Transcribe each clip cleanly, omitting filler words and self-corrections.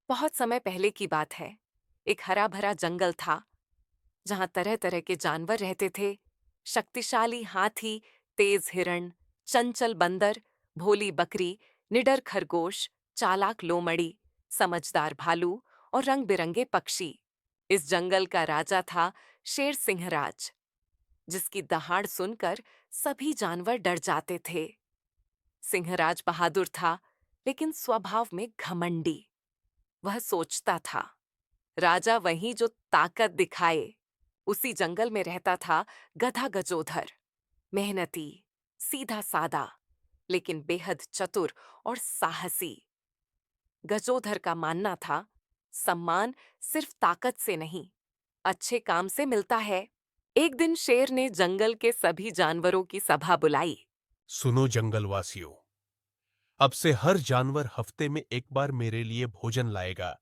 बहुत समय पहले की बात है। एक हरा भरा जंगल था जहां तरह तरह के जानवर रहते थे। शक्तिशाली हाथी, तेज हिरण, चंचल बंदर, भोली बकरी, निडर खरगोश, चालाक लोमड़ी, समझदार भालू और रंग बिरंगे पक्षी। इस जंगल का राजा था शेर सिंहराज, जिसकी दहाड़ सुनकर सभी जानवर डर जाते थे। सिंहराज बहादुर था, लेकिन स्वभाव में घमंडी। वह सोचता था, राजा वही जो ताकत दिखाए। उसी जंगल में रहता था गधा गजोधर, मेहनती, सीधा सादा, लेकिन बेहद चतुर और साहसी। गजोधर का मानना था, सम्मान सिर्फ ताकत से नहीं, अच्छे काम से मिलता है। एक दिन शेर ने जंगल के सभी जानवरों की सभा बुलाई। सुनो जंगलवासियों, अब से हर जानवर हफ्ते में एक बार मेरे लिए भोजन लाएगा।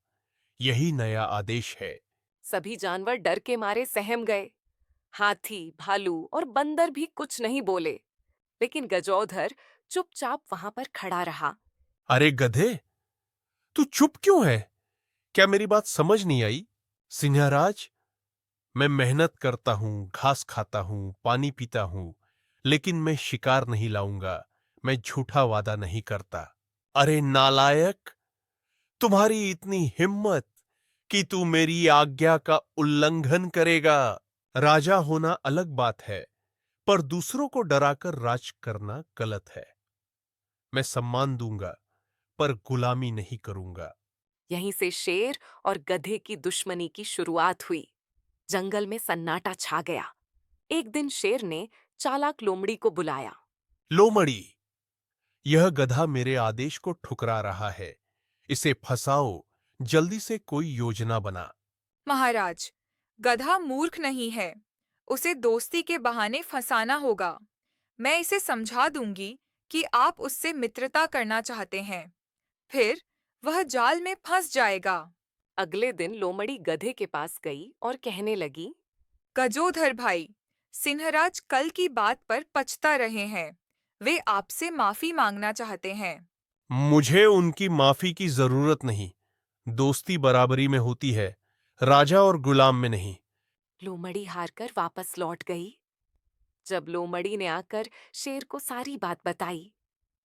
यही नया आदेश है। सभी जानवर डर के मारे सहम गए। हाथी, भालू और बंदर भी कुछ नहीं बोले, लेकिन गजोधर चुपचाप वहां पर खड़ा रहा। अरे गधे, तू चुप क्यों है? क्या मेरी बात समझ नहीं आई? सिंहराज, मैं मेहनत करता हूं, घास खाता हूं, पानी पीता हूं, लेकिन मैं शिकार नहीं लाऊंगा। मैं झूठा वादा नहीं करता। अरे नालायक, तुम्हारी इतनी हिम्मत कि तू मेरी आज्ञा का उल्लंघन करेगा। राजा होना अलग बात है, पर दूसरों को डराकर राज करना गलत है। मैं सम्मान दूंगा, पर गुलामी नहीं करूंगा। यहीं से शेर और गधे की दुश्मनी की शुरुआत हुई। जंगल में सन्नाटा छा गया। एक दिन शेर ने चालाक लोमड़ी को बुलाया। लोमड़ी, यह गधा मेरे आदेश को ठुकरा रहा है। इसे फंसाओ, जल्दी से कोई योजना बना। महाराज, गधा मूर्ख नहीं है। उसे दोस्ती के बहाने फंसाना होगा। मैं इसे समझा दूंगी कि आप उससे मित्रता करना चाहते हैं। फिर वह जाल में फंस जाएगा। अगले दिन लोमड़ी गधे के पास गई और कहने लगी, गजोधर भाई, सिंहराज कल की बात पर पछता रहे हैं। वे आपसे माफी मांगना चाहते हैं। मुझे उनकी माफी की जरूरत नहीं। दोस्ती बराबरी में होती है, राजा और गुलाम में नहीं। लोमड़ी हारकर वापस लौट गई। जब लोमड़ी ने आकर शेर को सारी बात बताई,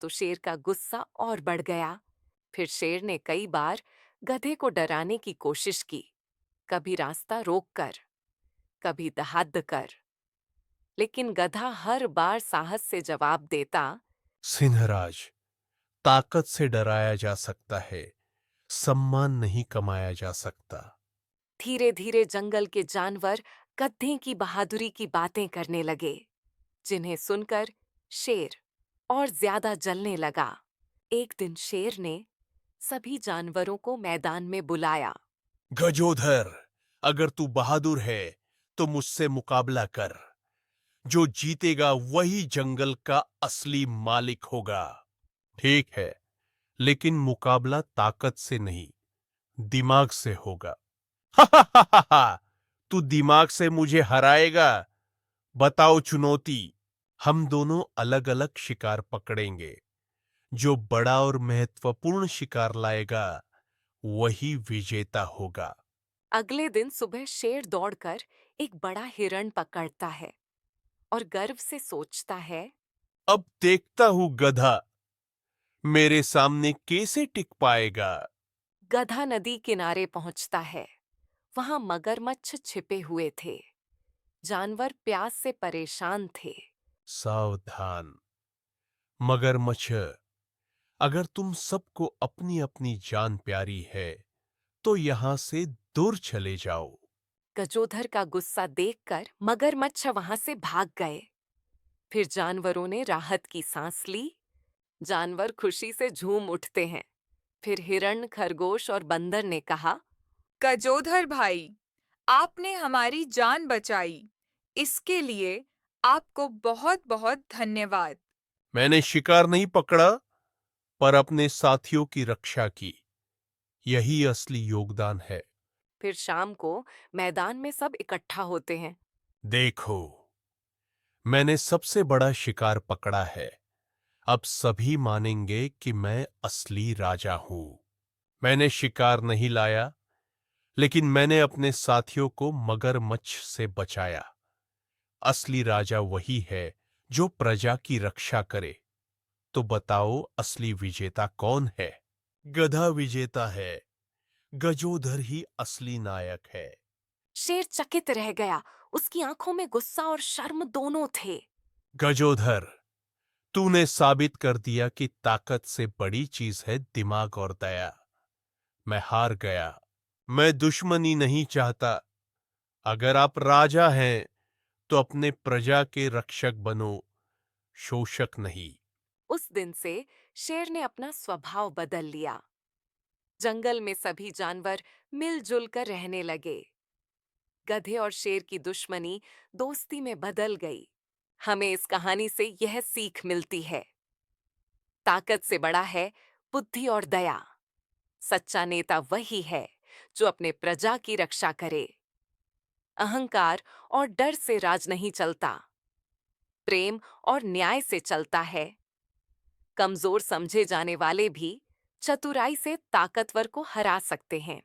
तो शेर का गुस्सा और बढ़ गया। फिर शेर ने कई बार गधे को डराने की कोशिश की, कभी रास्ता रोककर, कभी दहाड़ कर, लेकिन गधा हर बार साहस से जवाब देता। सिंहराज, ताकत से डराया जा सकता है, सम्मान नहीं कमाया जा सकता। धीरे धीरे जंगल के जानवर गधे की बहादुरी की बातें करने लगे, जिन्हें सुनकर शेर और ज्यादा जलने लगा। एक दिन शेर ने सभी जानवरों को मैदान में बुलाया। गजोधर, अगर तू बहादुर है तो मुझसे मुकाबला कर। जो जीतेगा वही जंगल का असली मालिक होगा। ठीक है, लेकिन मुकाबला ताकत से नहीं, दिमाग से होगा। तू दिमाग से मुझे हराएगा? बताओ चुनौती। हम दोनों अलग अलग शिकार पकड़ेंगे। जो बड़ा और महत्वपूर्ण शिकार लाएगा वही विजेता होगा। अगले दिन सुबह शेर दौड़कर एक बड़ा हिरण पकड़ता है और गर्व से सोचता है, अब देखता हूं गधा मेरे सामने कैसे टिक पाएगा। गधा नदी किनारे पहुंचता है। वहां मगरमच्छ छिपे हुए थे। जानवर प्यास से परेशान थे। सावधान मगरमच्छ, अगर तुम सबको अपनी अपनी जान प्यारी है तो यहां से दूर चले जाओ। गजोधर का गुस्सा देखकर मगरमच्छ वहां से भाग गए। फिर जानवरों ने राहत की सांस ली। जानवर खुशी से झूम उठते हैं। फिर हिरण, खरगोश और बंदर ने कहा, गजोधर भाई, आपने हमारी जान बचाई। इसके लिए आपको बहुत बहुत धन्यवाद। मैंने शिकार नहीं पकड़ा, पर अपने साथियों की रक्षा की। यही असली योगदान है। फिर शाम को मैदान में सब इकट्ठा होते हैं। देखो, मैंने सबसे बड़ा शिकार पकड़ा है। अब सभी मानेंगे कि मैं असली राजा हूं। मैंने शिकार नहीं लाया, लेकिन मैंने अपने साथियों को मगरमच्छ से बचाया। असली राजा वही है जो प्रजा की रक्षा करे। तो बताओ, असली विजेता कौन है? गधा विजेता है। गजोधर ही असली नायक है। शेर चकित रह गया। उसकी आंखों में गुस्सा और शर्म दोनों थे। गजोधर, तूने साबित कर दिया कि ताकत से बड़ी चीज है दिमाग और दया। मैं हार गया। मैं दुश्मनी नहीं चाहता। अगर आप राजा हैं तो अपने प्रजा के रक्षक बनो, शोषक नहीं। उस दिन से शेर ने अपना स्वभाव बदल लिया। जंगल में सभी जानवर मिलजुल कर रहने लगे। गधे और शेर की दुश्मनी दोस्ती में बदल गई। हमें इस कहानी से यह सीख मिलती है, ताकत से बड़ा है बुद्धि और दया। सच्चा नेता वही है जो अपने प्रजा की रक्षा करे। अहंकार और डर से राज नहीं चलता, प्रेम और न्याय से चलता है। कमजोर समझे जाने वाले भी चतुराई से ताकतवर को हरा सकते हैं।